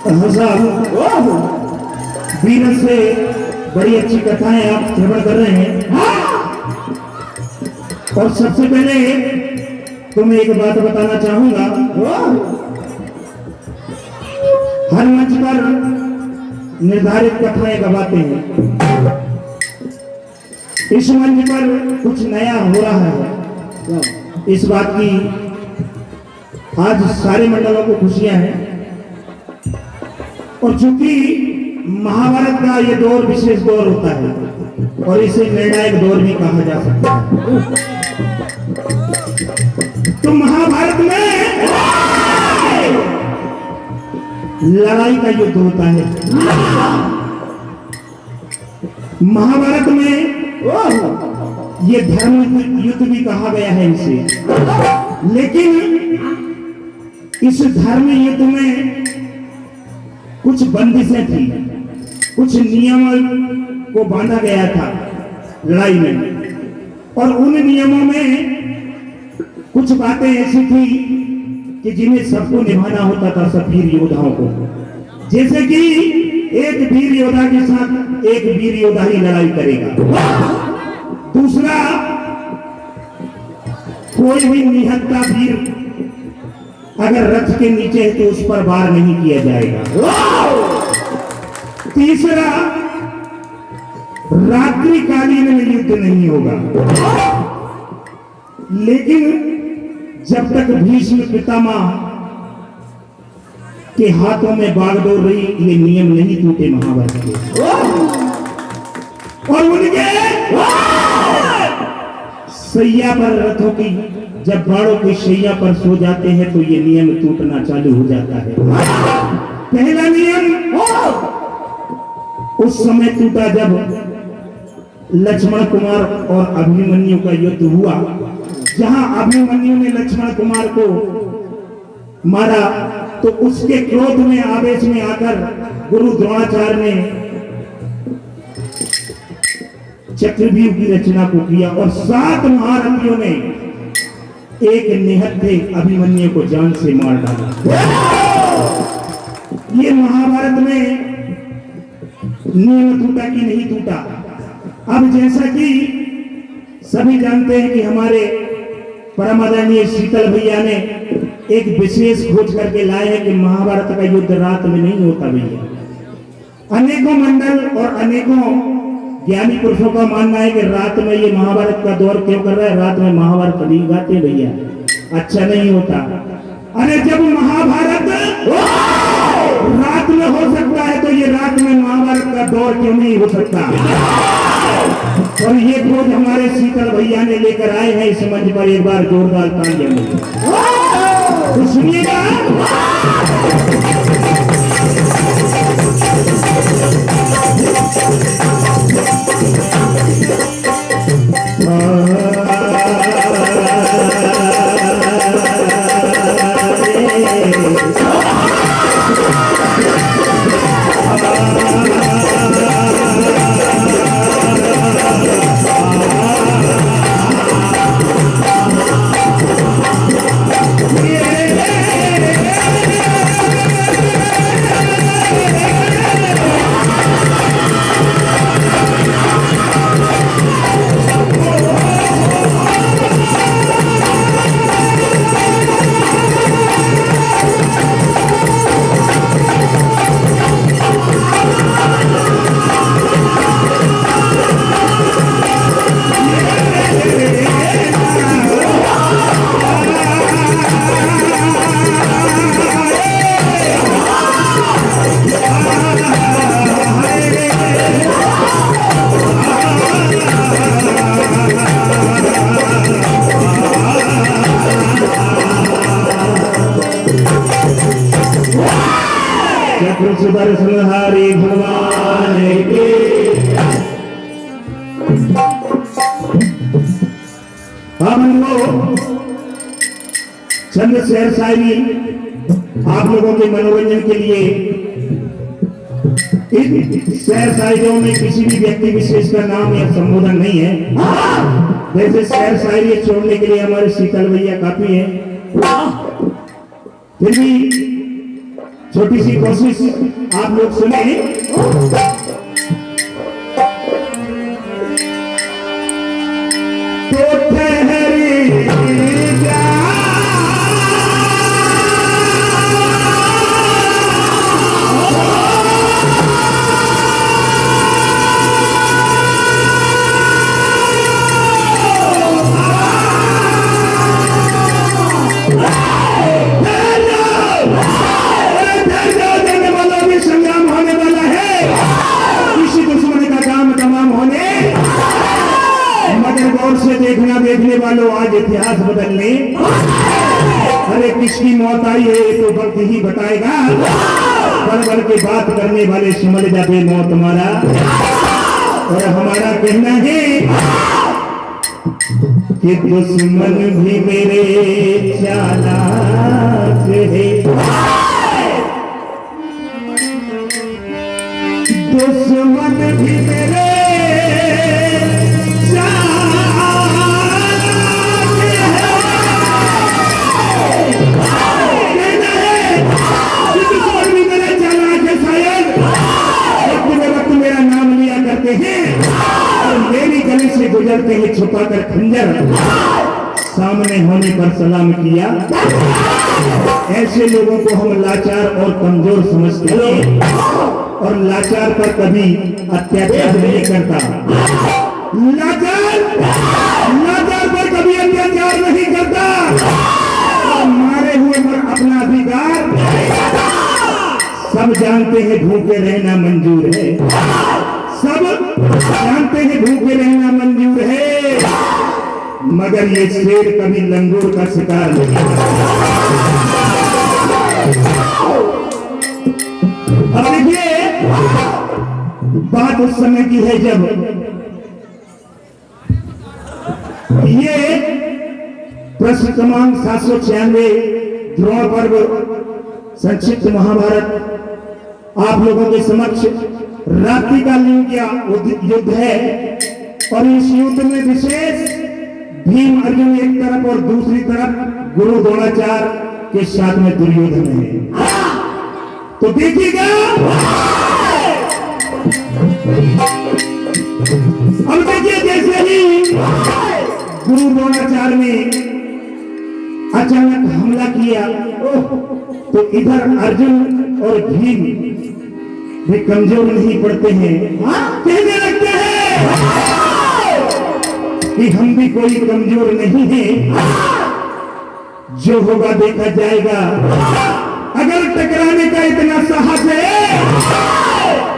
Hello साहब, वीर से बड़ी अच्छी कथाएं आप श्रवण कर रहे हैं। और सबसे पहले तो मैं एक बात बताना चाहूंगा, हर मंच पर निर्धारित कथाएं गवाते हैं, इस मंच पर कुछ नया हो रहा है। इस बात की आज सारे मंडलों को खुशियां हैं। और चूंकि महाभारत का ये दौर विशेष दौर होता है और इसे निर्णायक दौर भी कहा जा सकता है, तो महाभारत में लड़ाई का युद्ध होता है। महाभारत में ये धर्म युद्ध भी कहा गया है इसे, लेकिन इस धर्म युद्ध में कुछ बंदिशें थी, कुछ नियम को बांधा गया था लड़ाई में, और उन नियमों में कुछ बातें ऐसी थी कि जिन्हें सबको निभाना होता था, सब वीर योद्धाओं को। जैसे कि एक वीर योद्धा के साथ एक वीर योद्धा ही लड़ाई करेगा, दूसरा कोई भी निहत्था वीर अगर रथ के नीचे है तो उस पर वार नहीं किया जाएगा। तीसरा, रात्रिकालीन में युद्ध नहीं होगा। लेकिन जब तक भीष्म पितामह के हाथों में बागडोर रही, ये नियम नहीं टूटे महाभारत के। और उनके सैया पर रथों की, जब बाड़ों की शैया पर सो जाते हैं तो ये नियम टूटना चालू हो जाता है। पहला नियम उस समय टूटा जब लक्ष्मण कुमार और अभिमन्यु का युद्ध हुआ, जहां अभिमन्यु ने लक्ष्मण कुमार को मारा, तो उसके क्रोध में, आवेश में आकर गुरु द्रोणाचार्य ने चक्रव्यूह की रचना को किया और 7 महारथियों ने एक निहत्थे अभिमन्यु को जान से मार डाला। ये महाभारत में नियम टूटा कि नहीं टूटा। अब जैसा कि सभी जानते हैं कि हमारे परम आदरणीय शीतल भैया ने एक विशेष खोज करके लाए हैं कि महाभारत का युद्ध रात में नहीं होता भैया। अनेकों मंडल और अनेकों ज्ञानी पुरुषों का मानना है कि रात में ये महाभारत का दौर क्यों कर रहा है, रात में महाभारत कभी गाते भैया, अच्छा नहीं होता। अरे जब महाभारत रात में हो सकता है तो ये रात में महाभारत का दौर क्यों नहीं हो सकता। और ये खोज हमारे शीतल भैया ने लेकर आए हैं इस मंच पर, एक बार जोरदार तालियां मिलें तो सुनिएगा। कृष्ण बरसहारी भगवान के। हम लोग चंद शेर शायरी आप लोगों के मनोरंजन के लिए, इस शेर शायरियों में किसी भी व्यक्ति विशेष का नाम या संबोधन नहीं है। वैसे शेर शायरी छोड़ने के लिए हमारे शीतल भैया काफी हैं, फिर भी छोटी सी कोशिश आप लोग सुने। तो ठहरी जा देखने वालों आज इतिहास बदलने। अरे किसकी मौत आई है ये तो वक्त ही बताएगा। बड़ के बात करने वाले समझ जाते मौत तुम्हारा। और हमारा कहना है कि दुश्मन भी मेरे चालाक है, दुश्मन भी मेरे गुजरते ही छुपाकर खंजर सामने होने पर सलाम किया। ऐसे लोगों को हम लाचार और कमजोर समझते हैं और लाचार पर कभी अत्याचार नहीं करता। लाचार पर कभी अत्याचार नहीं करता। मारे हुए पर अपना अधिकार सब जानते हैं भूखे रहना मंजूर है, सब जानते हैं भूखे रहना मंजूर है, मगर ये शेर कभी लंगूर का शिकार नहीं। अब देखिए बात उस समय की है जब ये प्रश्न क्रमांक 796 द्रोण पर्व संक्षिप्त महाभारत आप लोगों के समक्ष रात्रिकालीन युद्ध है। और इस युद्ध में विशेष भीम अर्जुन एक तरफ और दूसरी तरफ गुरु द्रोणाचार्य के साथ में दुर्योधन है। तो देखिएगा अब देखिए जैसे ही गुरु द्रोणाचार्य ने अचानक हमला किया तो इधर अर्जुन और भीम वे कमजोर नहीं पड़ते हैं, कहने लगते हैं कि हम भी कोई कमजोर नहीं है, जो होगा देखा जाएगा। अगर टकराने का इतना साहस है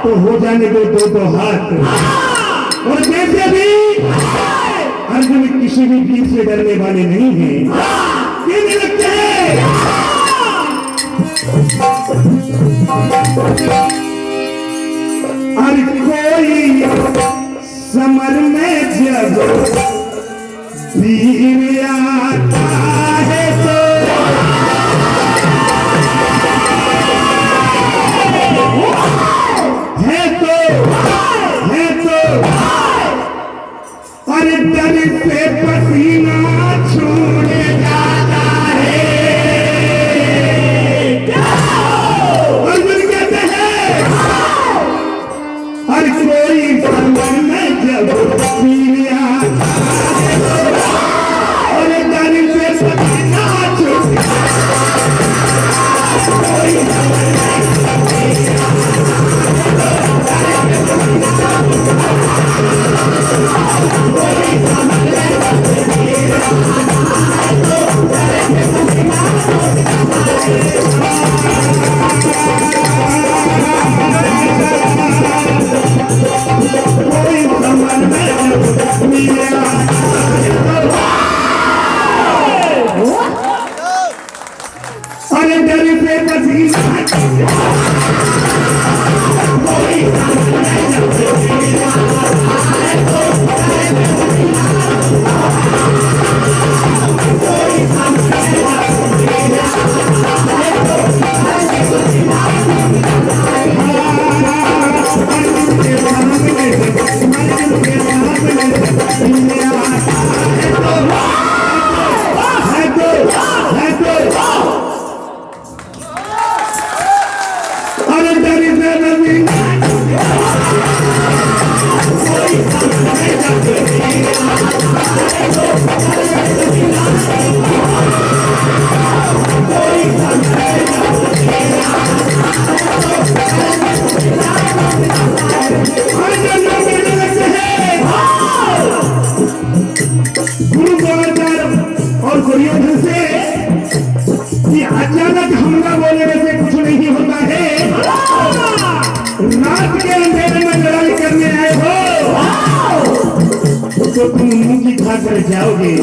तो हो जाने दो दो हाथ। और जैसे भी अर्जुन किसी भी भीड़ से डरने वाले नहीं हैं, कहने लगते हैं अरे कोई समर में जब वीर आता है तो अरे डर से पसीना छूने जाता है। अर्जुन कहते हैं हर कोई समर में जब वीर आता है और डर से पसीना छूने अरे डर से पसीना और दुर्योधन से कि अचानक हमला बोलने से कुछ नहीं होता है। रात के अंधेरे में लड़ाई करने आए हो तो तुम मुंह की खा कर जाओगे।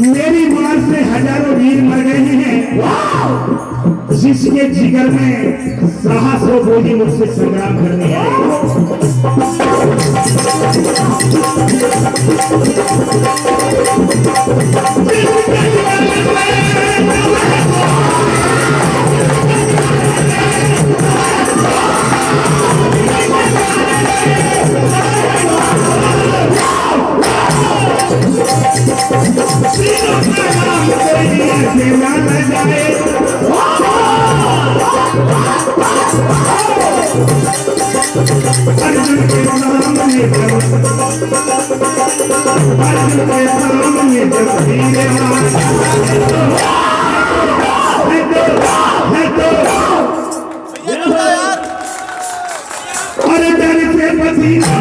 मेरी मार से हजारों वीर मर गए हैं, जिसके जिगर में साहस हो वो ही मुझसे संग्राम करने आए। अर्जुन के सामने जब हीरे अरे डर से पसीना